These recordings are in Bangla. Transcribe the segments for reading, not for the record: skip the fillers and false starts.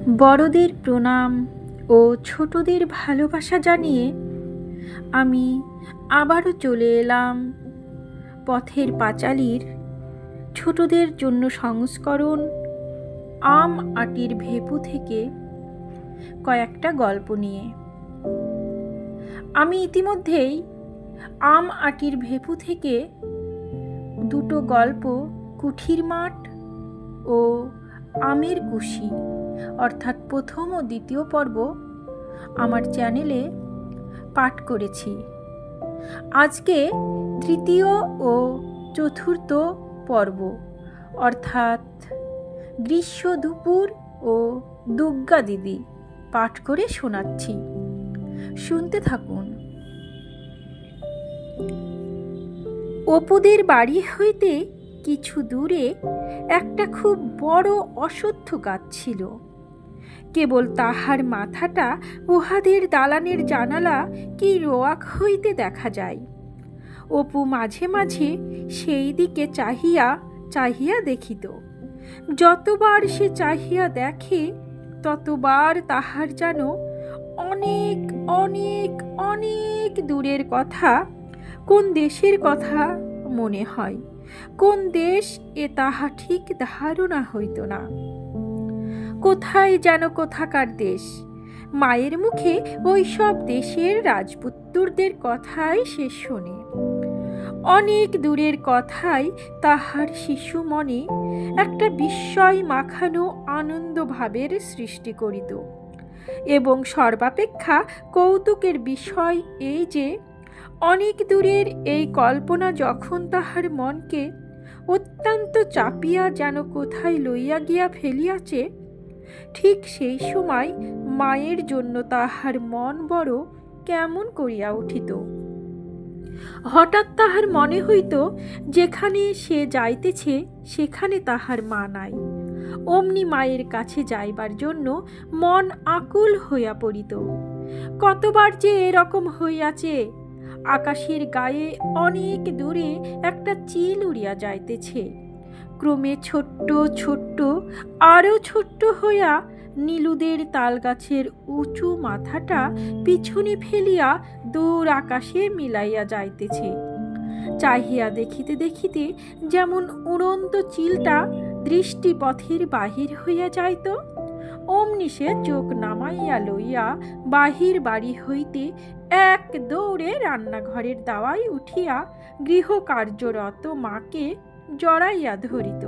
বড়দের প্রণাম ও ছোটদের ভালোবাসা জানিয়ে আমি আবারও চলে এলাম পথের পাঁচালীর ছোটদের জন্য সংস্করণ আম আটির ভেপু থেকে কয়েকটা গল্প নিয়ে। আমি ইতিমধ্যেই আম আটির ভেপু থেকে দুটো গল্প কুঠির মাঠ ও আমের কুশি অর্থাৎ প্রথম ও দ্বিতীয় পর্ব আমার চ্যানেলে পাঠ করেছি। আজকে তৃতীয় ও চতুর্থ পর্ব অর্থাৎ গ্রীষ্ম দুপুর ও দুর্গা দিদি পাঠ করে শোনাচ্ছি, শুনতে থাকুন। অপুদের বাড়ি হইতে কিছু দূরে একটা খুব বড় অশ্বত্থ গাছ ছিল। কেবল তাহার মাথাটা উহাদের দালানের জানালা কি রোয়াক হইতে দেখা যায়। অপু মাঝে মাঝে সেই দিকে চাহিয়া চাহিয়া দেখিত। যতবার সে চাহিয়া দেখে ততবার তাহার যেন অনেক অনেক অনেক দূরের কথা, কোন দেশের কথা মনে হয়। কোন দেশ এ তাহা ঠিক ধারণা হইত না। কোথায় যেন কোথাকার দেশ। মায়ের মুখে ওই সব দেশের রাজপুত্রদের কথাই সে শোনে। অনেক দূরের কথাই তাহার শিশু মনে একটা বিস্ময় মাখানো আনন্দ ভাবের সৃষ্টি করিত। এবং সর্বাপেক্ষা কৌতুকের বিষয় এই যে অনেক দূরের এই কল্পনা যখন তাহার মনকে অত্যন্ত চাপিয়া যেন কোথায় লইয়া গিয়া ফেলিয়াছে, ঠিক সেই সময় মায়ের জন্য তাহার মন বড় কেমন করিয়া উঠিত। হঠাৎ তাহার মনে হইত যেখানে সে যাইতেছে সেখানে তাহার মা নাই। অমনি মায়ের কাছে যাইবার জন্য মন আকুল হইয়া পড়িত। কতবার যে এরকম হইয়াছে। আকাশের গায়ে অনেক দূরে একটা চিল উড়িয়া যাইতেছে, ক্রমে ছোট্ট ছোট্ট আরো ছোট্ট হইয়া নীলুদের তালগাছের উঁচু মাথাটা পিছনে ফেলিয়া দূর আকাশে মিলাইয়া যাইতেছে। চাহিয়া দেখিতে দেখিতে যেমন উড়ন্ত চিলটা দৃষ্টিপথের বাহির হইয়া যাইত, অমনি সে চোখ নামাইয়া লইয়া বাহির বাড়ি হইতে এক দৌড়ে রান্নাঘরের দাওয়ায় উঠিয়া গৃহকার্যরত মাকে জড়াইয়া ধরিত।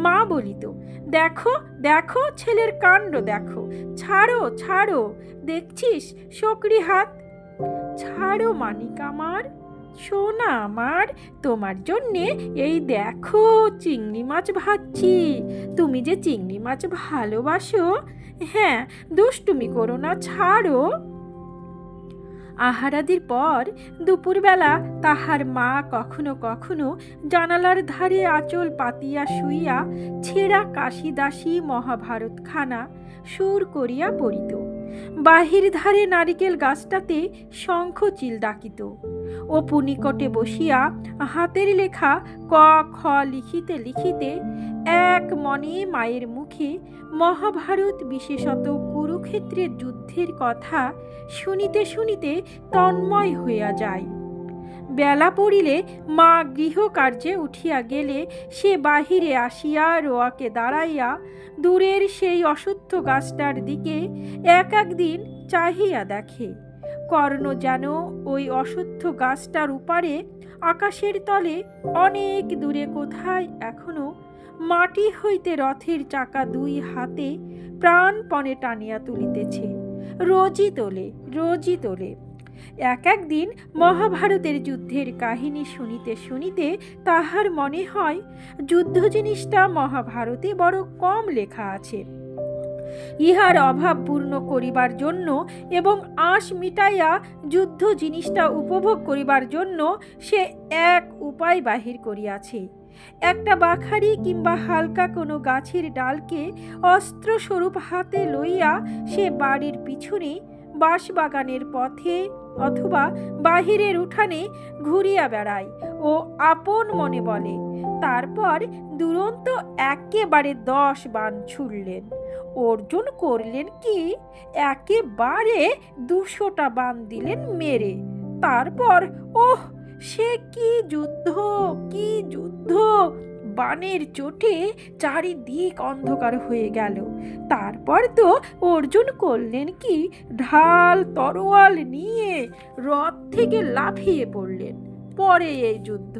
মা বলিত, দেখো দেখো ছেলের কাণ্ড দেখো, ছাড়ো ছাড়ো, দেখছিস শকরি হাত, ছাড়ো মানিক আমার, সোনা আমার, তোমার জন্যে এই দেখো চিংড়ি মাছ ভাজছি। তুমি যে চিংড়ি মাছ ভালোবাসো, হ্যাঁ দুষ্টুমি করো না, ছাড়ো। আহারাদির পর দুপুরবেলা তাহার মা কখনো কখনো জানালার ধারে আঁচল পাতিয়া শুইয়া ছেঁড়া কাশিদাসী মহাভারতখানা সুর করিয়া পড়িত। বাহির ধারে নারিকেল গাছটাতে শঙ্খচিল ডাকিত। অপু নিকটে বসিয়া হাতের লেখা ক খ লিখিতে লিখিতে এক মনে মায়ের মুখে মহাভারত বিশেষত কুরুক্ষেত্রের যুদ্ধের কথা শুনিতে শুনিতে তন্ময় হইয়া যায়। বেলা পড়িলে মা গৃহকার্যে উঠিয়া গেলে সে বাহিরে আসিয়া রোয়াকে দাঁড়াইয়া দূরের সেই অশ্বত্থ গাছটার দিকে এক একদিন চাহিয়া দেখে। কর্ণ যেন ওই অশ্বত্থ গাছটার উপারে আকাশের তলে অনেক দূরে কোথায় এখনো মাটি হইতে রথের চাকা দুই হাতে প্রাণপণে টানিয়া তুলিতেছে। রোজই তোলে, রোজই তোলে। এক একদিন মহাভারতের যুদ্ধের কাহিনী শুনিতে শুনিতে তাহার মনে হয় যুদ্ধ জিনিসটা মহাভারতে বড় কম লেখা আছে। ইহার অভাব পূর্ণ করিবার জন্য এবং আঁশ মিটাইয়া যুদ্ধ জিনিসটা উপভোগ করিবার জন্য সে এক উপায় বাহির করিয়াছে। একটা বাখারি কিংবা হালকা কোনো গাছের ডালকে অস্ত্রস্বরূপ হাতে লইয়া সে বাড়ির পিছনে বাঁশবাগানের পথে অথবা বাহিরের উঠানে ঘুরিয়া বেড়ায় ও আপন মনে বলে, তারপর দুরন্ত একেবারে 10 বাণ ছুড়লেন। অর্জুন করলেন কি, একেবারে 200টা বাণ দিলেন মেরে। তারপর ওহ, সে কি যুদ্ধ, কি যুদ্ধ! বাণের চোটে চারিদিক অন্ধকার হয়ে গেল। তারপর তো অর্জুন করলেন কি, ঢাল তরোয়াল নিয়ে রথ থেকে লাফিয়ে পড়লেন। পরে এই যুদ্ধ।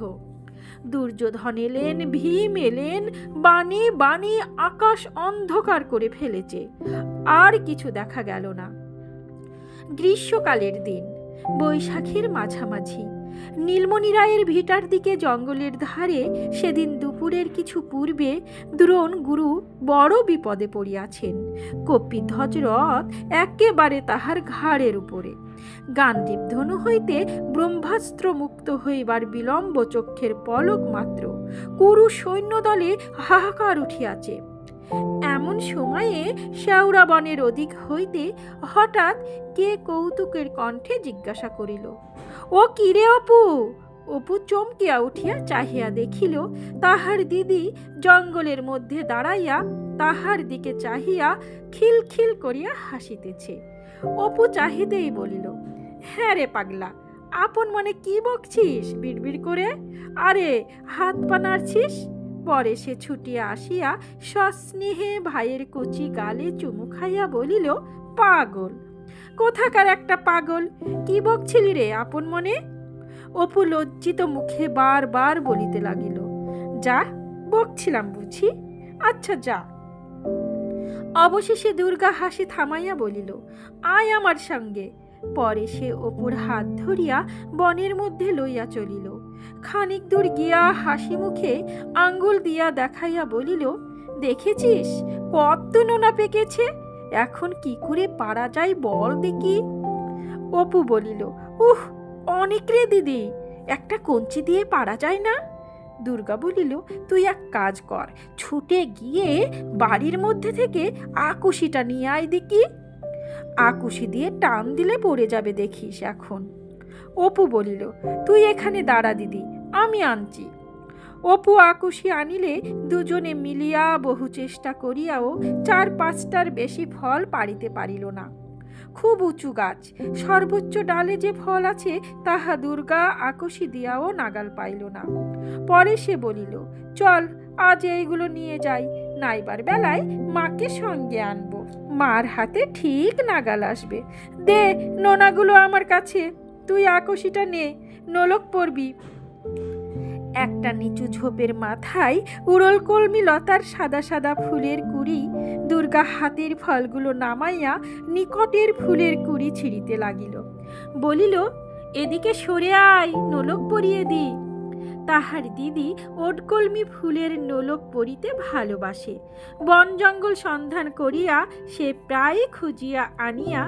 দুর্যোধন এলেন, ভীম এলেন, বাণে বাণে আকাশ অন্ধকার করে ফেলেছে। আর কিছু দেখা গেল না। গ্রীষ্মকালের দিন, বৈশাখের মাঝামাঝি। নীলমণি রায়ের ভিটার দিকে জঙ্গলের ধারে সেদিন দুপুরের কিছু পূর্বে দ্রোণ গুরু বড় বিপদে পড়িয়াছেন। কপিধ্বজ রথ একেবারে তাহার ঘাড়ের উপরে। গান্ডীব ধনু হইতে ব্রহ্মাস্ত্র মুক্ত হইবার বিলম্ব চক্ষের পলক মাত্র। কুরু সৈন্যদলে হাহাকার উঠিয়াছে। এমন সময়ে শেওড়া বনের ওদিক হইতে হঠাৎ কে কৌতুকের কণ্ঠে জিজ্ঞাসা করিল, ও কিরে অপু? অপু চমকিয়া উঠিয়া চাহিয়া দেখিল তাহার দিদি জঙ্গলের মধ্যে দাঁড়াইয়া তাহার দিকে চাহিয়া খিলখিল করিয়া হাসিতেছে। অপু চাহিতেই বলিল, হ্যাঁ রে পাগলা, আপন মনে কি বকছিস বিড়বিড় করে? আরে হাত পা নাড়ছিস? পরে সে ছুটিয়া আসিয়া সস্নেহে ভাইয়ের কচি গালে চুমু খাইয়া বলিল, পাগল কোথাকার একটা পাগল! কি বকছিলি রে আপন মনে? অপু লজ্জিত মুখে বারবার বলিতে লাগিল, যা বকছিলাম বুঝি, আচ্ছা যা। অবশেষে দুর্গা হাসি থামাইয়া বলিল, আয় আমার সঙ্গে। পরে সে অপুর হাত ধরিয়া বনের মধ্যে লইয়া চলিল। খানিক দূর গিয়া হাসি মুখে আঙ্গুল দিয়া দেখাইয়া বলিল, দেখেছিস কত নোনা পেকেছে, এখন কি করে পারা যায় বল দেখি। অপু বলিল, উহ, অনেক রে দিদি, একটা কঞ্চি দিয়ে পারা যায় না? দুর্গা বলিল, তুই এক কাজ কর, ছুটে গিয়ে বাড়ির মধ্যে থেকে আকুশিটা নিয়ে আয় দেখি। আকুশি দিয়ে টান দিলে পড়ে যাবে দেখিস এখন। অপু বলিল, তুই এখানে দাঁড়া দিদি, আমি আনছি। অপু আকুশি আনিলে দুজনে মিলিয়া বহু চেষ্টা করিয়াও 4-5টার বেশি ফল পাড়িতে পারিল না। খুব উঁচু গাছ, সর্বোচ্চ ডালে যে ফল আছে তাহা দুর্গা আকুশি দিয়াও নাগাল পাইল না। পরে সে বলিল, চল আজ এইগুলো নিয়ে যাই, নাইবার বেলায় মাকে সঙ্গে আনবো, মার হাতে ঠিক নাগাল আসবে। দে নোনাগুলো আমার কাছে, তুই আকুশিটা নে, নোলক পড়বি। একটা নিচু ঝোপের মাথায় উড়ল কলমি লতার সাদা সাদা ফুলের কুড়ি। দুর্গা হাতের ফলগুলো নামাইয়া নিকটের ফুলের কুড়ি ছিঁড়িতে লাগিল। বলিল, এদিকে সরে আয়, নোলক পরিয়ে দি। তাহার দিদি ওটকলমি ফুলের নোলক পরিতে ভালোবাসে। বন জঙ্গল সন্ধান করিয়া সে প্রায় খুঁজিয়া আনিয়া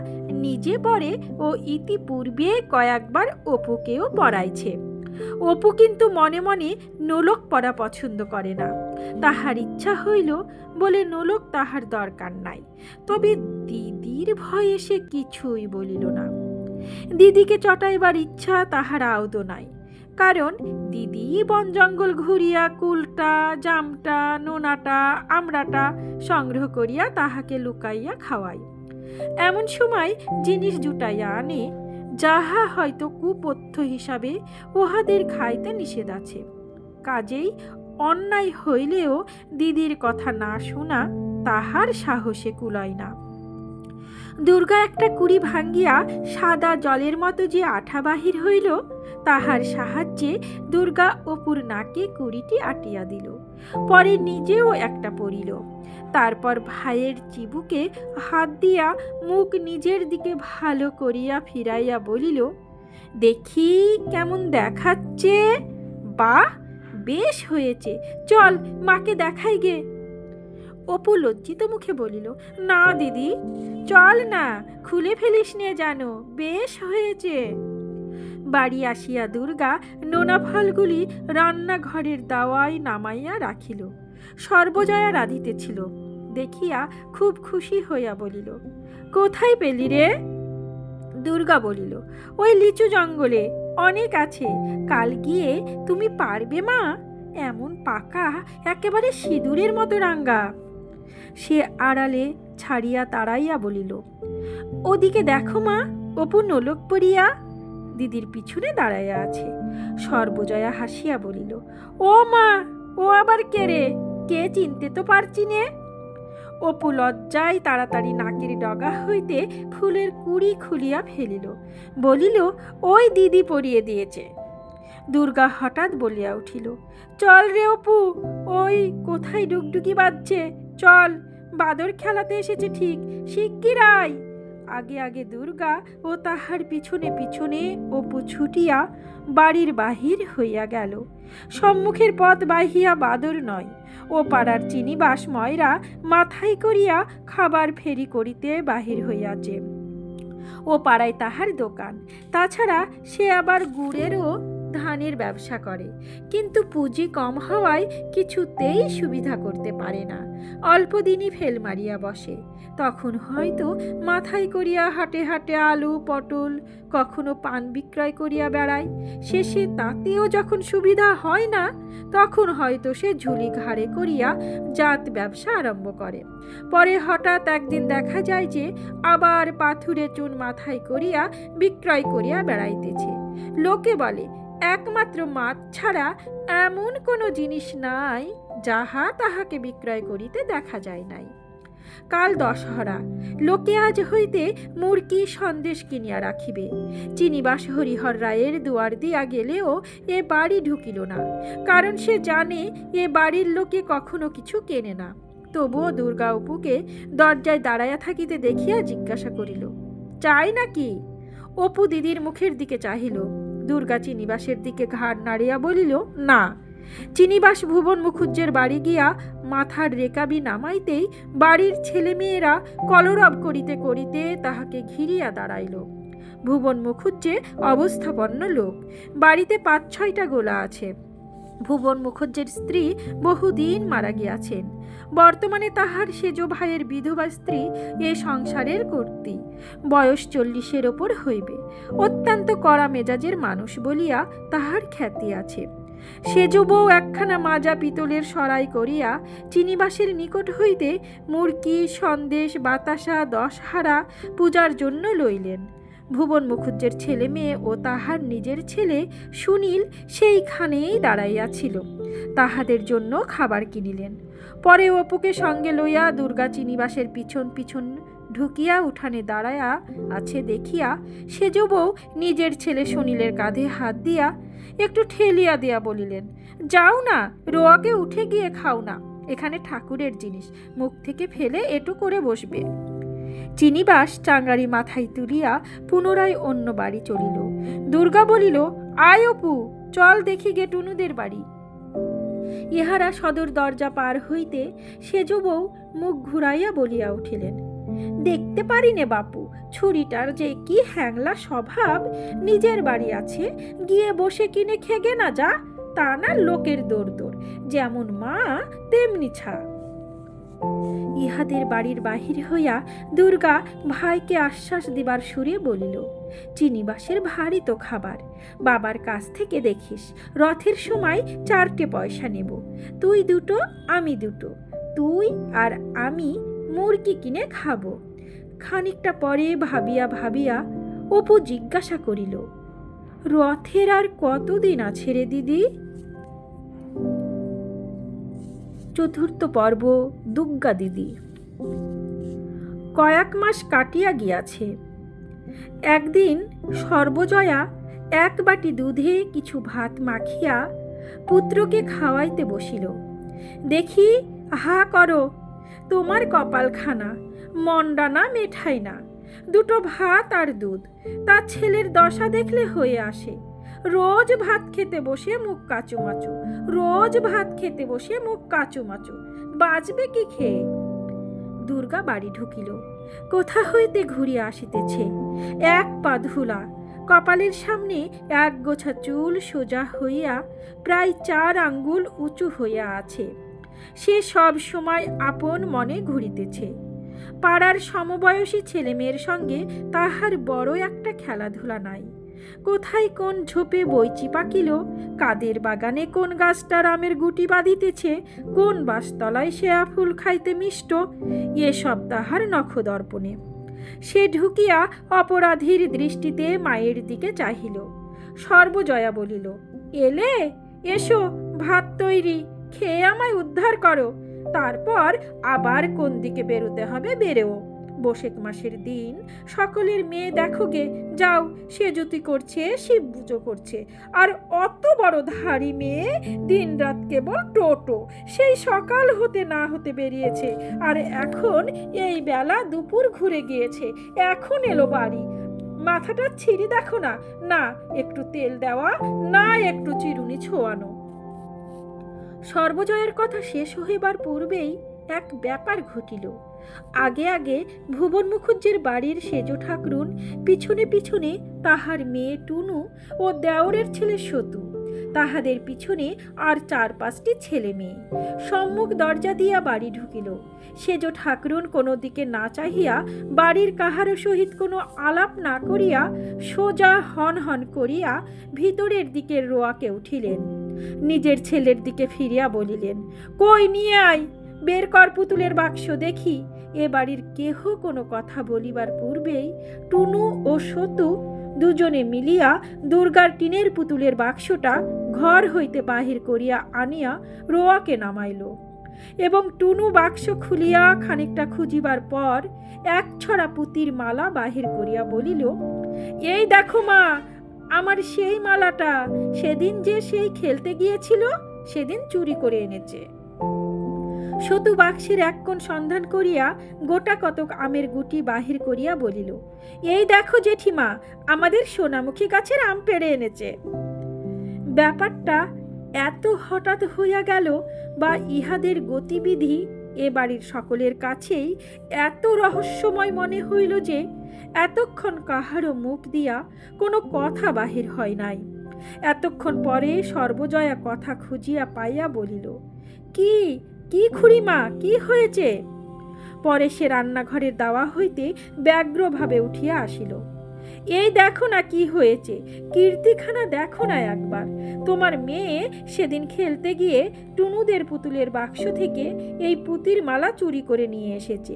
নিজে পরে ও ইতিপূর্বে কয়েকবার অপুকেও পরাইছে। অপু কিন্তু মনে মনে নোলক পরা পছন্দ করে না। তাহার ইচ্ছা হইল বলে নোলক তাহার দরকার নাই, তবে দিদির ভয়ে সে কিছুই বলিল না। দিদিকে চটাইবার ইচ্ছা তাহার আওতো নাই, কারণ দিদি বন জঙ্গল ঘুরিয়া কুলটা, জামটা, নোনাটা, আমড়াটা সংগ্রহ করিয়া তাহাকে লুকাইয়া খাওয়ায়। এমন সময় জিনিস জুটাইয়া আনে যাহা হয়তো কুপথ্য হিসাবে উহাদের খাইতে নিষেধ আছে। কাজেই অন্যায় হইলেও দিদির কথা না শোনা তাহার সাহসে কুলায় না। দুর্গা একটা কুড়ি ভাঙ্গিয়া সাদা জলের মতো যে আঠা বাহির হইল, তাহার সাহায্যে দুর্গা অপুর নাকে কুড়িটি আটিয়া দিল। পরে নিজেও একটা পরিল। তারপর ভাইয়ের চিবুকে হাত দিয়া মুখ নিজের দিকে ভালো করিয়া ফিরাইয়া বলিল, দেখি কেমন দেখাচ্ছে? বাহ, বেশ হয়েছে, চল মাকে দেখাই গে। অপু লজ্জিত মুখে বলিল, না দিদি, চল না, খুলে ফেলিস নে যেন, বেশ হয়েছে। বাড়ি আসিয়া দুর্গা নোনা ফলগুলি রান্নাঘরের দাওয়ায় নামাইয়া রাখিল। সর্বজয়া রাঁধিতেছিল দেখিয়া খুব খুশি হইয়া বলিল, কোথায় পেলি রে? দুর্গা বলিল, ওই লিচু জঙ্গলে, অনেক আছে, কাল গিয়ে তুমি পারবে মা? এমন পাকা, একেবারে সিঁদুরের মতো রাঙ্গা। সে আড়ালে ছাড়িয়া তাড়াইয়া বলিল, ওদিকে দেখো মা, অপু নোলক পরিয়া দিদির পিছনে দাঁড়াইয়া আছে। সর্বজয়া হাসিয়া বলিল, ও মা, ও আবার কে রে? কে চিনতে তো পারছি নে। অপু লজ্জায় তাড়াতাড়ি নাকের ডগা হইতে ফুলের কুড়ি খুলিয়া ফেলিল, বলিল, ওই দিদি পরিয়ে দিয়েছে। দুর্গা হঠাৎ বলিয়া উঠিল, চল রে অপু, ওই কোথায় ডুগডুগি বাজছে, চল, বাদর খেলাতে এসেছে ঠিক, শিগগির আয়। আগে আগে দুর্গা ও তাহার পিছনে পিছনে অপু ছুটিয়া বাড়ির বাহির হইয়া গেল। সম্মুখের পথ বাহিয়া বাদর নয়, ও পাড়ার চিনিবাস ময়রা মাথায় করিয়া খাবার ফেরি করিতে বাহির হইয়াছে। ও পাড়ায় তাহার দোকান, তাছাড়া সে আবার গুড়েরও ধানের ব্যবসা করে, কিন্তু পুঁজি কম হওয়ায় কিছুতেই সুবিধা করতে পারে না। অল্প দিনই ফেল মারিয়া বসে। তখন হয়তো মাথায় করিয়া হাটে হাটে আলু পটল, কখনো পান বিক্রয় করিয়া বেড়ায়। শেষে তাতেও যখন সুবিধা হয় না, তখন হয়তো সে ঝুলি ঘাড়ে করিয়া জাত ব্যবসা আরম্ভ করে। পরে হঠাৎ একদিন দেখা যায় যে আবার পাথুরে চুন মাথায় করিয়া বিক্রয় করিয়া বেড়াইতেছে। লোকে বলে, একমাত্র মাছ ছাড়া এমন কোনো জিনিস নাই যাহা তাহাকে বিক্রয় করিতে দেখা যায় নাই। কাল দশহরা, লোকে আজ হইতে মুরকি সন্দেশ কিনিয়া রাখিবে। চিনিবাস হরিহর রায়ের দুয়ার দিয়া গেলেও এ বাড়ি ঢুকিল না, কারণ সে জানে এ বাড়ির লোকে কখনো কিছু কেনে না। তবুও দুর্গা অপুকে দরজায় দাঁড়াইয়া থাকিতে দেখিয়া জিজ্ঞাসা করিল, চাই নাকি? অপু দিদির মুখের দিকে চাহিল। দুর্গা চিনিবাসের দিকে ঘাড় নাড়িয়া বলিল, না। চিনিবাস ভুবন মুখুজ্জের বাড়ি গিয়া মাথার রেকাবি নামাইতেই বাড়ির ছেলেমেয়েরা কলরব করিতে করিতে তাহাকে ঘিরিয়া দাঁড়াইল। ভুবন মুখুজ্জে অবস্থাপন্ন লোক, বাড়িতে ৫-৬টা গোলা আছে। ভুবন মুখুজ্জের স্ত্রী বহুদিন মারা গিয়াছেন। বর্তমানে তাহার সেজ ভাইয়ের বিধবা স্ত্রী এ সংসারের কর্ত্রী। বয়স ৪০-এর ওপর হইবে। অত্যন্ত কড়া মেজাজের মানুষ বলিয়া তাহার খ্যাতি আছে। সেজ বউ একখানা মাজা পিতলের সরাই করিয়া চিনিবাসের নিকট হইতে মুরকি সন্দেশ বাতাসা ১০ হারা পূজার জন্য লইলেন। ভুবন মুখুজ্জের ছেলে মেয়ে ও তাহার নিজের ছেলে সুনীল সেইখানেই দাঁড়াইয়াছিল। তাহাদের জন্য খাবার কিনিলেন। পরে অপুকে সঙ্গে লইয়া দুর্গা চিনিবাসের পিছন পিছন ঢুকিয়া উঠানে দাঁড়াইয়া আছে দেখিয়া সেজ বউ নিজের ছেলে সুনীলের কাঁধে হাত দিয়া একটু ঠেলিয়া দিয়া বলিলেন, যাও না, রোয়াকে উঠে গিয়ে খাও না, এখানে ঠাকুরের জিনিস, মুখ থেকে ফেলে এটু করে বসবে। চিনিবাস চাঙ্গারি মাথায় তুলিয়া পুনরায় অন্য বাড়ি চলিল। দুর্গা বলিল, আয় অপু, চল দেখি গে টুনুদের বাড়ি। ইহারা সদর দরজা পার হইতে সেজ বউ মুখ ঘুরাইয়া বলিয়া উঠিলেন, দেখতে পারি নে বাপু, ছুরিটার যে কি হ্যাংলা স্বভাব, নিজের বাড়ি আছে, গিয়ে বসে কিনে খেগে না যা, তা না লোকের দৌড় দৌড়, যেমন মা তেমনি ছা। ইহাদের বাড়ির বাহির হইয়া দুর্গা ভাইকে আশ্বাস দিবার সুরে বলিল, চিনিবাসের ভারী তো খাবার, বাবার কাছ থেকে দেখিস, রথের সময় 4টে পয়সা নেব, তুই 2টো আমি 2টো, তুই আর আমি মুরগি কিনে খাবো। খানিকটা পরে ভাবিয়া ভাবিয়া অপু জিজ্ঞাসা করিল, রথের আর কতদিন আছে রে দিদি? চতুর্থ পর্ব, দুর্গা দিদি। কয়েক মাস কাটিয়া গিয়াছে। একদিন সর্বজয়া 1 বাটি দুধে কিছু ভাত মাখিয়া পুত্রকে খাওয়াইতে বসিল। দেখি, হা করো, তোমার কপালখানা, মন্ডা না মেঠাই না, 2টো ভাত আর দুধ, তার ছেলের দশা দেখলে হয়ে আসে। রোজ ভাত খেতে বসে মুখ কাচুমাচু, রোজ ভাত খেতে বসে মুখ কাচুমাচু, বাঁচবে কি খেয়ে? দুর্গা বাড়ি ঢুকিল। কোথা হইতে ঘুরিয়া আসিতেছে, 1 পা ধুলা, কপালের সামনে 1 গোছা চুল সোজা হইয়া প্রায় 4 আঙ্গুল উঁচু হইয়া আছে। সে সব সময় আপন মনে ঘুরিতেছে। পাড়ার সমবয়সী ছেলেমেয়ের সঙ্গে তাহার বড় একটা খেলাধুলা নাই। কোথায় কোন ঝোপে বইচি পাকিল, কাদের বাগানে কোন গাছটার আমের গুটি বাঁধিতেছে, কোন বাঁশতলায় শেয়া ফুল খাইতে মিষ্ট, এসব তাহার নখদর্পণে। সে ঢুকিয়া অপরাধীর দৃষ্টিতে মায়ের দিকে চাহিল। সর্বজয়া বলিল, এলে, এসো, ভাত তৈরি, খেয়ে আমায় উদ্ধার করো, তারপর আবার কোন দিকে বেরোতে হবে বেরো। বৈশাখ মাসের দিন সকলের মেয়ে দেখো গে, যাও, সেজুতি করছে, শিব পুজো করছে, আর অত বড় ধাড়ি মেয়ে দিন রাত কেবল টোটো, সেই সকাল হতে না হতে বেরিয়েছে, আর এখন এই বেলা দুপুর ঘুরে গিয়েছে, এখন এলো বাড়ি। মাথাটা ছিঁড়ি দেখো না, না একটু তেল দেওয়া, না একটু চিরুনি ছোয়ানো। সর্বজয়ের কথা শেষ হইবার পূর্বেই এক ব্যাপার ঘটিল। আগে আগে ভুবন মুখুজ্জের বাড়ির সেজ ঠাকরুন, পিছনে পিছনে তাহার মেয়ে টুনু ও দেওরের ছেলে সতু, তাহাদের পিছনে আর 4-5টি ছেলে মেয়ে সম্মুখ দরজা দিয়া বাড়ি ঢুকিল। সেজ ঠাকরুন কোনো দিকে না চাহিয়া, বাড়ির কাহারও সহিত কোনো আলাপ না করিয়া, সোজা হন হন করিয়া ভিতরের দিকের রোয়াকে উঠিলেন। নিজের ছেলের দিকে ফিরিয়া বলিলেন, কই নিয়ে আয়, বের কর পুতুলের বাক্স দেখি। এ বাড়ির কেহ কোনো কথা বলিবার পূর্বেই টুনু ও সতু দুজনে মিলিয়া দুর্গার টিনের পুতুলের বাক্সটা ঘর হইতে বাহির করিয়া আনিয়া রোয়াকে নামাইল, এবং টুনু বাক্স খুলিয়া খানিকটা খুঁজিবার পর এক ছড়া পুতির মালা বাহির করিয়া বলিল, এই দেখো মা, আমার সেই মালাটা, সেদিন যে সেই খেলতে গিয়েছিল সেদিন চুরি করে এনেছে। সতু বাক্সের এক কোণ সন্ধান করিয়া গোটা কতক আমের গুটি বাহির করিয়া বলিল, এই দেখো জেঠিমা, আমাদের সোনামুখী গাছের আম পেড়ে এনেছে। ব্যাপারটা এত হঠাৎ হইয়া গেল, বা ইহাদের গতিবিধি এ বাড়ির সকলের কাছেই এত রহস্যময় মনে হইল যে এতক্ষণ কাহারও মুখ দিয়া কোনো কথা বাহির হয় নাই। এতক্ষণ পরে সর্বজয়া কথা খুঁজিয়া পাইয়া বলিল, কি কি খুড়িমা, কি হয়েছে? পরে সে রান্নাঘরের দাওয়া হইতে ব্যগ্রভাবে উঠিয়া আসিল। এই দেখো না কি হয়েছে, কীর্তিখানা দেখো না একবার। তোমার মেয়ে সেদিন খেলতে গিয়ে টুনুদের পুতুলের বাক্স থেকে এই পুতির মালা চুরি করে নিয়ে এসেছে।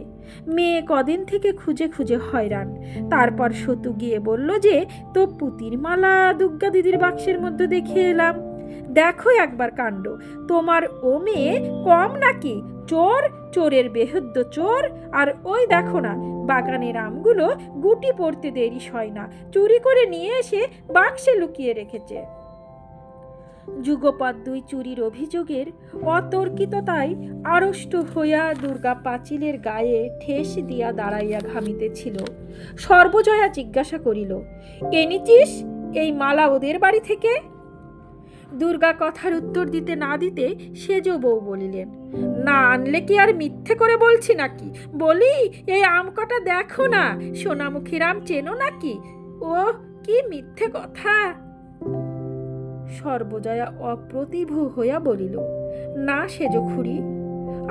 মেয়ে কদিন থেকে খুঁজে খুঁজে হয়রান। তারপর সতু গিয়ে বলল যে, তো পুতির মালা দুর্গা দিদির বাক্সের মধ্যে দেখে এলাম। দেখো একবার কাণ্ড, তোমার ও মেয়ে কম নাকি? চোর, চোরের বেহদ্দ চোর। আর ওই দেখো না, বাগানের আমগুলো গুটি পড়তে দেরি হয় না, চুরি করে নিয়ে এসে বাক্সে লুকিয়ে রেখেছে। যুগপৎ 2 চুরির অভিযোগের অতর্কিততায় আড়ষ্ট হইয়া দুর্গা পাঁচিলের গায়ে ঠেস দিয়া দাঁড়াইয়া ঘামিতেছিল। সর্বজয়া জিজ্ঞাসা করিল, এনেছিস এই মালা ওদের বাড়ি থেকে? দুর্গা কথার উত্তর দিতে না দিতে সেজ বউ বলিলেন, না আনলে কি আর মিথ্যে করে বলছি নাকি? বলি, এই আম কটা দেখো না, সোনামুখীর আম চেনো নাকি? ও কি মিথ্যে কথা! সর্বজয়া অপ্রতিভ হইয়া বলিল, না সেজ খুড়ি,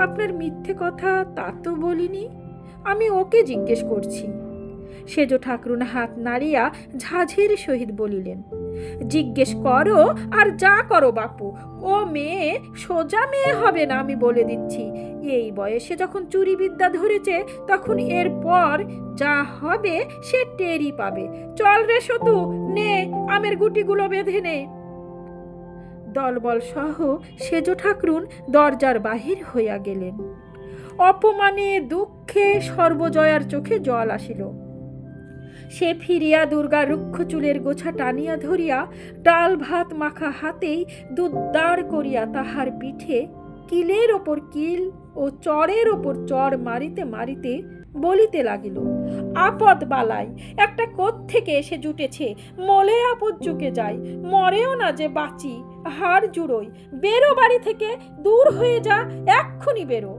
আপনার মিথ্যে কথা তা তো বলিনি, আমি ওকে জিজ্ঞেস করছি। সেজ ঠাকরুন হাত নাড়িয়া ঝাঁঝের সহিত বলিলেন, জিজ্ঞেস করো আর যা করো বাপু, ও মেয়ে সোজা মেয়ে হবে না, আমি বলে দিচ্ছি। এই বয়সে যখন চুরি বিদ্যা ধরেছে, তখন এরপর যা হবে সে টেরই পাবে। চল রে সতু, নে আমের গুটিগুলো বেঁধে নে। দলবল সহ সেজ ঠাকরুন দরজার বাহির হইয়া গেলেন। অপমানে দুঃখে সর্বজয়ার চোখে জল আসিল। সে ফিরিয়া দুর্গা রুক্ষ চুলের গোছা টানিয়া ধরিয়া ডাল ভাত মাখা হাতেই দুদ্দার করিয়া তাহার পিঠে কিলের ওপর কিল ও চরের ওপর চর মারিতে মারিতে বলিতে লাগিল, আপদ বালাই একটা কোত্থেকে এসে জুটেছে, মলে আপদ চুকে যায়, মরেও না যে বাঁচি, হাড় জুড়োই, বেরো বাড়ি থেকে, দূর হয়ে যা, এক্ষুনি বেরো।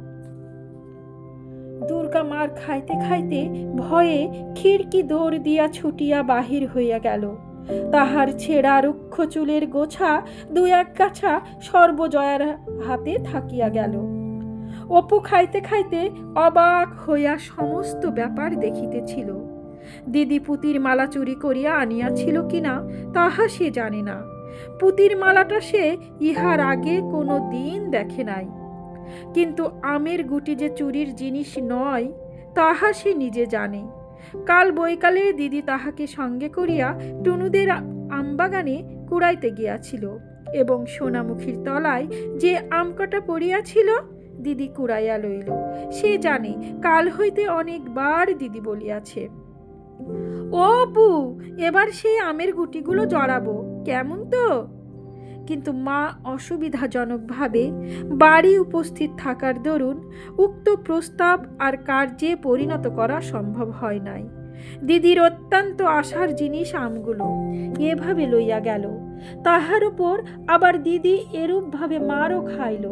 দুর্গা মার খাইতে খাইতে ভয়ে খিড়কি দৌড় দিয়া ছুটিয়া বাহির হইয়া গেল। তাহার ছেঁড়া রুক্ষ চুলের গোছা 2-1 গাছা সর্বজয়ার হাতে থাকিয়া গেল। অপু খাইতে খাইতে অবাক হইয়া সমস্ত ব্যাপার দেখিতেছিল। দিদি পুতির মালা চুরি করিয়া আনিয়াছিল কিনা তাহা সে জানে না। পুতির মালাটা সে ইহার আগে কোনো দিন দেখে নাই, কিন্তু আমের গুটি যে চুরির জিনিস নয় তাহা সে নিজে জানে। কাল বৈকালে দিদি তাহাকে সঙ্গে করিয়া টুনুদের আমবাগানে কুড়াইতে গিয়াছিল এবং সোনামুখীর তলায় যে আমকটা পড়িয়াছিল দিদি কুড়াইয়া লইল। সে জানে কাল হইতে অনেকবার দিদি বলিয়াছে, ও অপু, এবার সেই আমের গুটিগুলো জড়াবো, কেমন তো? কিন্তু মা অসুবিধাজনকভাবে বাড়ি উপস্থিত থাকার দরুন উক্ত প্রস্তাব আর কার্যে পরিণত করা সম্ভব হয় নাই। দিদির অত্যন্ত আশার জিনিস আমগুলো এভাবে লইয়া গেল। তাহার উপর আবার দিদি এরূপভাবে মারও খাইল।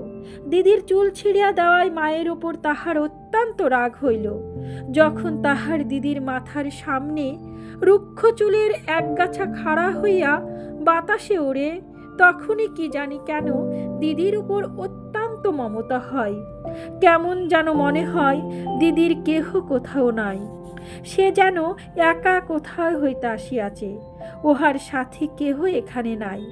দিদির চুল ছিঁড়িয়া দেওয়ায় মায়ের উপর তাহার অত্যন্ত রাগ হইল। যখন তাহার দিদির মাথার সামনে রুক্ষ চুলের একগাছা খাড়া হইয়া বাতাসে ওড়ে, তখনই কি জানি কেন দিদির উপর অত্যন্ত মমতা হয়। কেমন যেন মনে হয় দিদির কেহ কোথাও নাই, সে যেন একা কোথাও হইতে আসিয়াছে, ওহার সাথে কেহ এখানে নাই।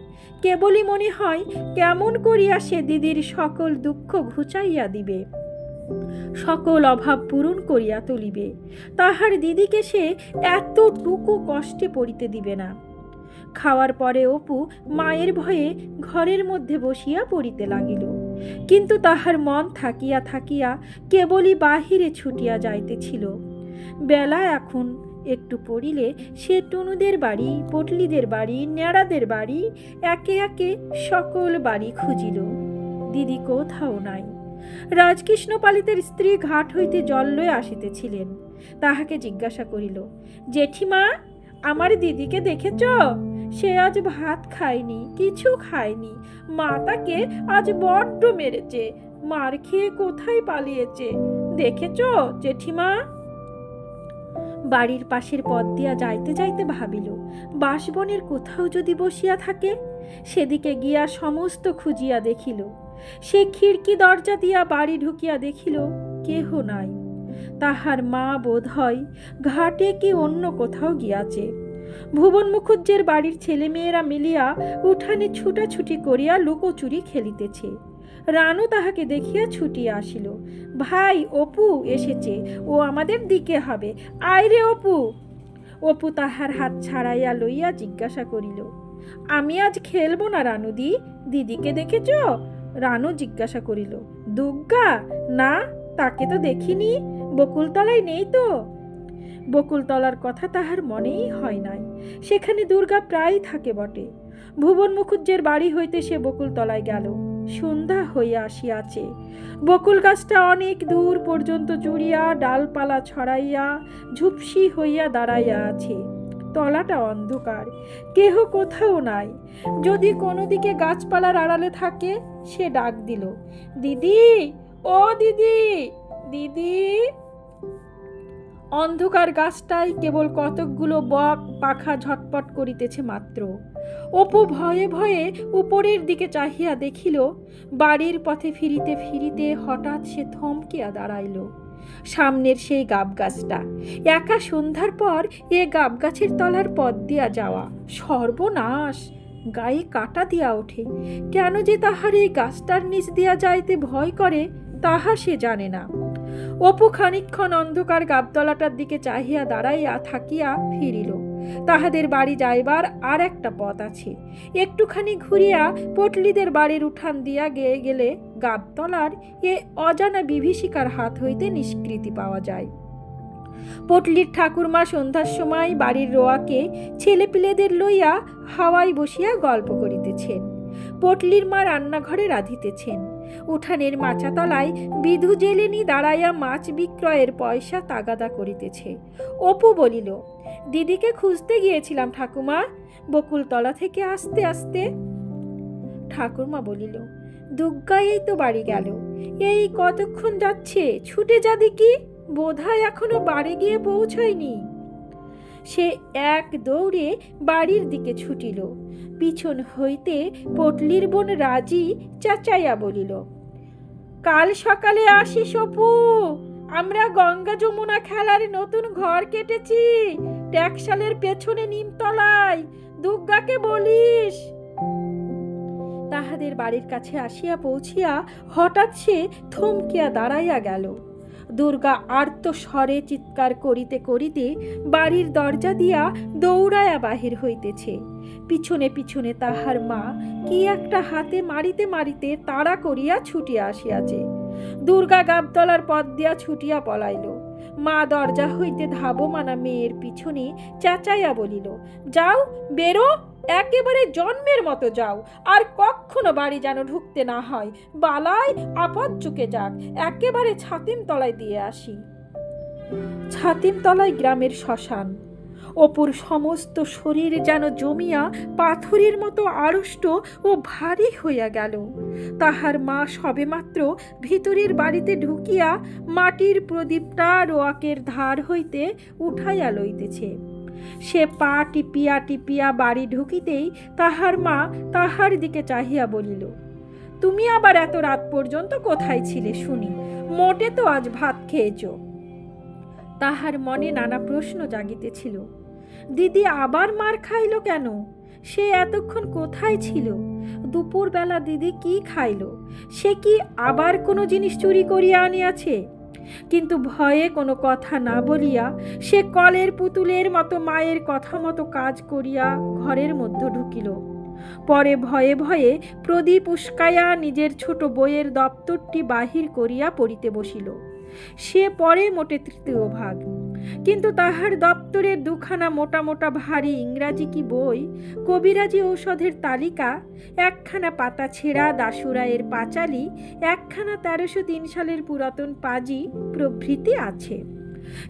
কেবলই মনে হয় কেমন করিয়া সে দিদির সকল দুঃখ ঘুচাইয়া দিবে, সকল অভাব পূরণ করিয়া তুলিবে। তাহার দিদিকে সে এতটুকু কষ্টে পড়িতে দিবে না। খাওয়ার পরে অপু মায়ের ভয়ে ঘরের মধ্যে বসিয়া পড়িতে লাগিল, কিন্তু তাহার মন থাকিয়া থাকিয়া কেবলই বাহিরে ছুটিয়া যাইতেছিল। বেলা এখন একটু পড়িলে সে টুনুদের বাড়ি, পটলিদের বাড়ি, নেড়াদের বাড়ি, একে একে সকল বাড়ি খুঁজিল। দিদি কোথাও নাই। রাজকৃষ্ণ পালিতের স্ত্রী ঘাট হইতে জল লয়ে আসিতেছিলেন। তাহাকে জিজ্ঞাসা করিল, জেঠিমা, আমার দিদিকে দেখেছ? সে আজ ভাত খায়নি, কিছু খায়নি, মা তাকে আজ বড্ড মেরেছে, মার খেয়ে কোথায় পালিয়েছে, দেখেছ জেঠিমা? বাড়ির পাশের পথ দিয়া যাইতে যাইতে ভাবিল, বাঁশবনের কোথাও যদি বসিয়া থাকে। সেদিকে গিয়া সমস্ত খুঁজিয়া দেখিল। সে খিড়কি দরজা দিয়া বাড়ি ঢুকিয়া দেখিল কেহ নাই। তাহার মা বোধ হয় ঘাটে কি অন্য কোথাও গিয়াছে। ভুবন মুখুজ্জের বাড়ির ছেলেমেয়েরা মিলিয়া উঠানে ছুটাছুটি করিয়া লুকোচুরি খেলিতেছে। রানু তাহাকে দেখিয়া ছুটিয়া আসিল, ভাই, অপু এসেছে, ও আমাদের দিকে হবে, আয় রে অপু। অপু তাহার হাত ছাড়াইয়া লইয়া জিজ্ঞাসা করিল, আমি আজ খেলবো না রানুদি, দিদিকে দেখেছ? রানু জিজ্ঞাসা করিল, দুগ্গা, না, তাকে তো দেখিনি, বকুলতলায় নেই তো। বকুলতলার কথা তাহার মনেই হয় নাই। সেখানে দুর্গা প্রায় থাকে বটে। ভুবন মুখুজ্জের বাড়ি হইতে সে বকুলতলায় গেল। সন্ধ্যা হইয়া আসিয়াছে। বকুল গাছটা অনেক দূর পর্যন্ত জুড়িয়া ডালপালা ছড়াইয়া ঝুপসি হইয়া দাঁড়াইয়া আছে। তলাটা অন্ধকার, কেহ কোথাও নাই। যদি কোনো দিকে গাছপালার আড়ালে থাকে, সে ডাক দিল, দিদি, ও দিদি, দিদি। অন্ধকার গাছটায় কেবল কতকগুলো বক পাখা ঝটপট করিতেছে মাত্র। অপু ভয়ে ভয়ে উপরের দিকে চাহিয়া দেখিল, বাড়ির পথে ফিরিতে ফিরিতে হঠাৎ সে থমকিয়া দাঁড়াইল। সামনের সেই গাব গাছটা। একা সন্ধ্যার পর এ গাব গাছের তলার পথ দিয়া যাওয়া, সর্বনাশ! গায়ে কাটা দিয়া ওঠে। কেন যে তাহার এই গাছটার নিচ দিয়া যাইতে ভয় করে তাহা সে জানে না। অপু খানিকক্ষণ অন্ধকার গাবতলাটার দিকে চাহিয়া দাঁড়াইয়া থাকিয়া ফিরিল। তাহাদের বাড়ি যাইবার আর একটা পথ আছে। একটুখানি ঘুরিয়া পটলিদের বাড়ির উঠান দিয়া গিয়ে গেলে গাবতলার এ অজানা বিভীষিকার হাত হইতে নিষ্কৃতি পাওয়া যায়। পটলির ঠাকুরমা সন্ধ্যার সময় বাড়ির রোয়াকে ছেলেপিলেদের লইয়া হাওয়ায় বসিয়া গল্প করিতেছেন। পটলির মা রান্নাঘরে রাঁধিতেছেন। উঠানের মাচাতলায় বিধু জেলেনি দাঁড়াইয়া মাছ বিক্রয়ের পয়সা তাগাদা করিতেছে। অপু বলিল, দিদিকে খুঁজতে গিয়েছিলাম ঠাকুমা, বকুলতলা থেকে আসতে আসতে। ঠাকুরমা বলিল, দুগ্গা এই তো বাড়ি গেল, এই কতক্ষণ যাচ্ছে, ছুটে যা দেখি, বোধহয় এখনো বাড়ি গিয়ে পৌঁছায়নি। সে এক দৌড়ে বাড়ির দিকে ছুটিল। পিছন হইতে পটলির বোন রাজি চেঁচাইয়া বলিল, কাল সকালে আসিস অপু, আমরা গঙ্গা যমুনা খেলার নতুন ঘর কেটেছি ট্যাক্সালের পেছনে নিমতলায়, দুর্গাকে বলিস। তাহাদের বাড়ির কাছে আসিয়া পৌঁছিয়া হঠাৎ সে থমকিয়া দাঁড়াইয়া গেল। দুর্গা আর্ত স্বরে চিৎকার করিতে করিতে বাড়ির দরজা দিয়া দৌড়াইয়া বাহির হইতেছে। পিছনে পিছনে তাহার মা কি একটা হাতে মারিতে মারিতে তাড়া করিয়া ছুটিয়া আসিয়াছে। দুর্গা গাবতলার পথ দিয়া ছুটিয়া পলাইল। মা দরজা হইতে ধাবমানা মেয়ের পিছনে চেঁচাইয়া বলিল, যাও, বেরো, একেবারে জন্মের মতো যাও, আর কখনো বাড়ি যেন ঢুকতে না হয়। বালায় আপদ চুকে যাক, একেবারে ছাতিম তলায় দিয়ে আসি। ছাতিম তলায় গ্রামের শ্মশান। অপুর সমস্ত শরীর যেন জমিয়া পাথরের মতো আড়ষ্ট ও ভারী হইয়া গেল। তাহার মা সবেমাত্র ভিতরের বাড়িতে ঢুকিয়া মাটির প্রদীপটা রোয়াকের ধার হইতে উঠাইয়া লইতেছে। সে পা টিপিয়া টিপিয়া বাড়ি ঢুকিতেই তাহার মা তাহার দিকে চাহিয়া বলিল, তুমি আবার এত রাত পর্যন্ত কোথায় ছিলে শুনি? মোটে তো আজ ভাত খেয়েছ। তাহার মনে নানা প্রশ্ন জাগিতেছিল। দিদি আবার মার খাইল কেন? সে এতক্ষণ কোথায় ছিল? দুপুরবেলা দিদি কি খাইল? সে কি আবার কোনো জিনিস চুরি করিয়া আনিয়াছে? কিন্তু ভয়ে কোনো কথা না বলিয়া সে কলের পুতুলের মতো মায়ের কথা মতো কাজ করিয়া ঘরের মধ্যে ঢুকিল। পরে ভয়ে ভয়ে প্রদীপ উস্কাইয়া নিজের ছোট বইয়ের দপ্তরটি বাহির করিয়া পড়িতে বসিল। সে পরে মোটে তৃতীয় ভাগ, কিন্তু তাহার দপ্তরের দুখানা মোটা মোটা ভারী ইংরাজি কি বই, কবিরাজি ঔষধের তালিকা, একখানা পাতা ছেঁড়া দাশুরায়ের পাঁচালি, একখানা 1303 সালের পুরাতন পাজি প্রভৃতি আছে।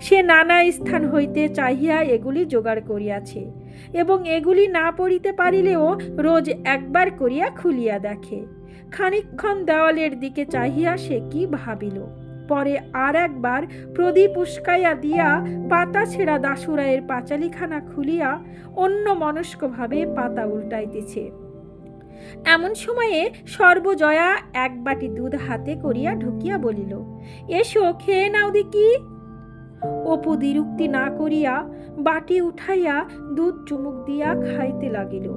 সে নানা স্থান হইতে চাহিয়া এগুলি জোগাড় করিয়াছে এবং এগুলি না পড়িতে পারিলেও রোজ একবার করিয়া খুলিয়া দেখে। খানিকক্ষণ দেওয়ালের দিকে চাহিয়া সে কি ভাবিল, পরে আর একবার প্রদীপ উস্কাইয়া দিয়া পাতা ছেঁড়া দাশুরায়ের পাঁচালিখানা খুলিয়া অন্য মনস্কভাবে পাতা উল্টাইতেছে। এমন সময়ে সর্বজয়া এক বাটি দুধ হাতে করিয়া ঢুকিয়া বলিল, এসো খেয়ে নাও দেখি। অপু দ্বিরুক্তি না করিয়া বাটি উঠাইয়া দুধ চুমুক দিয়া খাইতে লাগিল।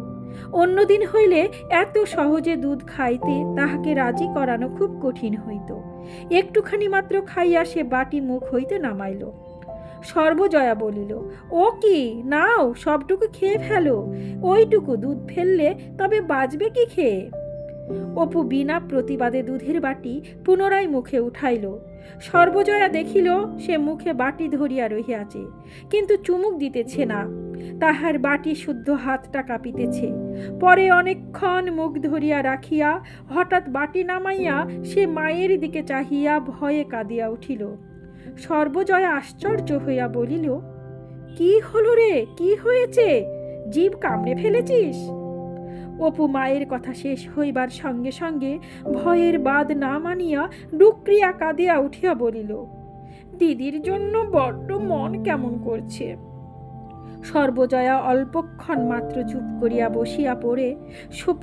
অন্যদিন হইলে এত সহজে দুধ খাইতে তাহাকে রাজি করানো খুব কঠিন হইত। একটুখানি মাত্র খাইয়া সে বাটি মুখ হইতে নামাইল। সর্বজয়া বলিল, ও কি, নাও, সবটুকু খেয়ে ফেলো, ওইটুকু দুধ ফেললে তবে বাঁচবে কি খেয়ে? অপু বিনা প্রতিবাদে দুধের বাটি পুনরায় মুখে উঠাইল। সর্বজয়া দেখিল সে মুখে বাটি ধরিয়া রহিয়াছে, কিন্তু চুমুক দিতেছে না। তাহার বাটি শুদ্ধ হাতটা কাঁপিতেছে। পরে অনেকক্ষণ মুখ ধরিয়া রাখিয়া হঠাৎ বাটি নামাইয়া সে মায়ের দিকে চাহিয়া ভয়ে কাঁদিয়া উঠিল। সর্বজয়া আশ্চর্য হইয়া বলিল, কি হলো রে, কি হয়েছে? জিভ কামড়ে ফেলেছিস? অপু মায়ের কথা শেষ হইবার সঙ্গে সঙ্গে ভয়ের বাদ না মানিয়া ডুকরিয়া কাঁদিয়া উঠিয়া বলিল, দিদির জন্য বড্ড মন কেমন করছে। সর্বজয়া অল্পক্ষণ মাত্র চুপ করিয়া বসিয়া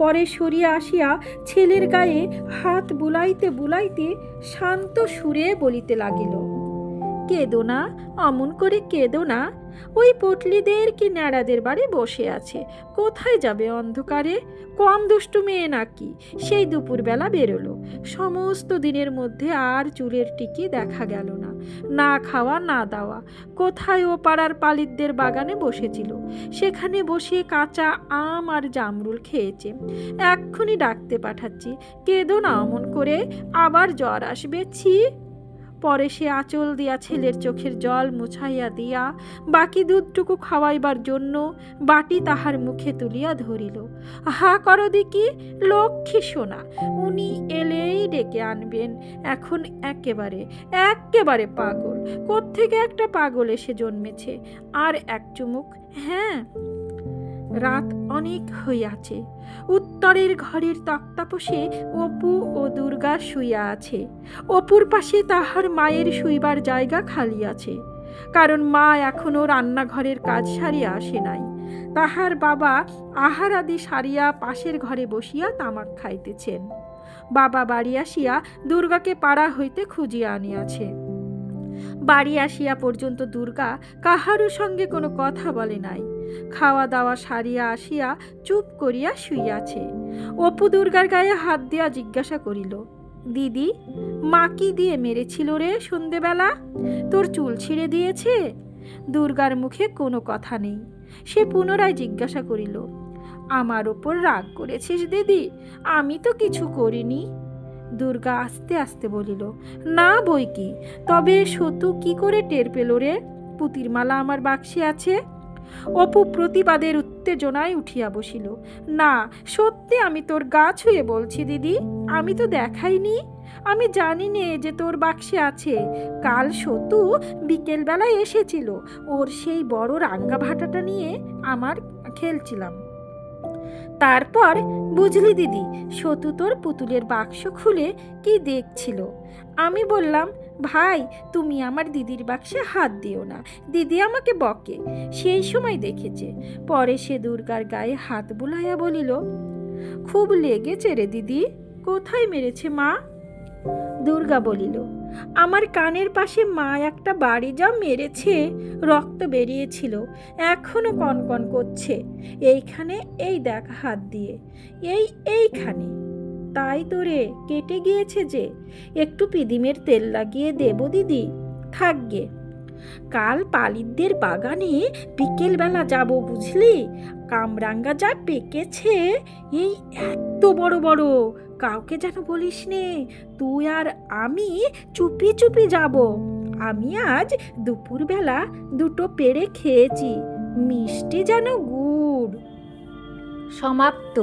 পরে সরিয়া আসিয়া ছেলের গায়ে হাত বুলাইতে বুলাইতে শান্ত সুরে বলিতে লাগিল, কেঁদো না, অমন করে কেঁদো না। ওই পটলিদের কি ন্যাড়াদের বাড়ি বসে আছে, কোথায় যাবে অন্ধকারে? কম দুষ্টু মেয়ে নাকি? সেই দুপুরবেলা বেরোলো, সমস্ত দিনের মধ্যে আর চুলের টিকি দেখা গেল না। না খাওয়া না দাওয়া। কোথায় ও পাড়ার পালিতদের বাগানে বসেছিল, সেখানে বসে কাঁচা আম আর জামরুল খেয়েছে। এক্ষুনি ডাকতে পাঠাচ্ছি, কেঁদো না অমন করে, আবার জ্বর আসবে, ছি। পরে সে আঁচল দিয়া ছেলের চোখের জল মুছাইয়া দিয়া বাকি দুধটুকু খাওয়াইবার জন্য বাটি তাহার মুখে তুলিয়া ধরিল। হা করো দেখি, লক্ষ্মী সোনা, উনি এলেই ডেকে আনবেন। এখন একেবারে পাগল, কোত্থেকে একটা পাগল এসে জন্মেছে। আর এক চুমুক। হ্যাঁ, রাত অনেক হইয়াছে। উত্তরের ঘরের তক্তাপোষে অপু ও দুর্গা শুইয়া আছে। অপুর পাশে তাহার মায়ের শুইবার জায়গা খালি আছে, কারণ মা এখনো রান্নাঘরের কাজ সারিয়া আসে নাই। তাহার বাবা আহার আদি সারিয়া পাশের ঘরে বসিয়া তামাক খাইতেছেন। বাবা বাড়ি আসিয়া দুর্গাকে পাড়া হইতে খুঁজিয়া আনিয়াছে। বাড়ি আসিয়া পর্যন্ত দুর্গা কাহারও সঙ্গে কোনো কথা বলে নাই। খাওয়া দাওয়া সারিয়া আসিয়া চুপ করিয়া শুইয়াছে। অপু দুর্গার গায়ে হাত দিয়া জিজ্ঞাসা করিল, দিদি, মা কি দিয়ে মেরেছিল রে সন্ধেবেলা? তোর চুল ছিঁড়ে দিয়েছে? দুর্গার মুখে কোনো কথা নেই। সে পুনরায় জিজ্ঞাসা করিল, আমার ওপর রাগ করেছিস দিদি? আমি তো কিছু করিনি। দুর্গা আস্তে আস্তে বলিল, না বই কি, তবে সতু কি করে টের পেল রে পুতির মালা আমার বাক্সে আছে? অপু প্রতিবাদের উত্তেজনায় উঠিয়া বসিল, না, সত্যি আমি তোর গা ছুঁয়ে বলছি দিদি, আমি তো দেখাইনি। আমি জানি নে যে তোর বাক্সে আছে। কাল সতু বিকেলবেলায় এসেছিল, ওর সেই বড় রাঙ্গা ভাটাটা নিয়ে আমার খেলছিলাম। তারপর বুঝলি দিদি, সতু তোর পুতুলের বাক্স খুলে কি দেখছিল। আমি বললাম, ভাই, তুমি আমার দিদির বাক্সে হাত দিও না, দিদি আমাকে বকে। সেই সময় দেখেছে। পরে সে দুর্গার গায়ে হাত বুলাইয়া বলিল, খুব লেগেছে রে দিদি, কোথায় মেরেছে মা? দুর্গা বলিল, আমার কানের পাশে মা একটা বাড়ি যা মেরেছে, রক্ত বেরিয়েছিল, এখনো কনকন করছে। এইখানে, এই দেখ হাত দিয়ে, এইখানে। তাই তো রে, কেটে গিয়েছে যে। একটু পিদিমের তেল লাগিয়ে দেব দিদি? থাকগে। কাল পালিতদের বাগানে বিকেলবেলা যাব, বুঝলি? কামরাঙ্গা যা পেকেছে, এই এত বড় বড়, কাউকে যেন বলিস নে। তুই আর আমি চুপি চুপি যাব। আমি আজ দুপুরবেলা দুটো পেড়ে খেয়েছি, মিষ্টি যেন গুড়। সমাপ্ত।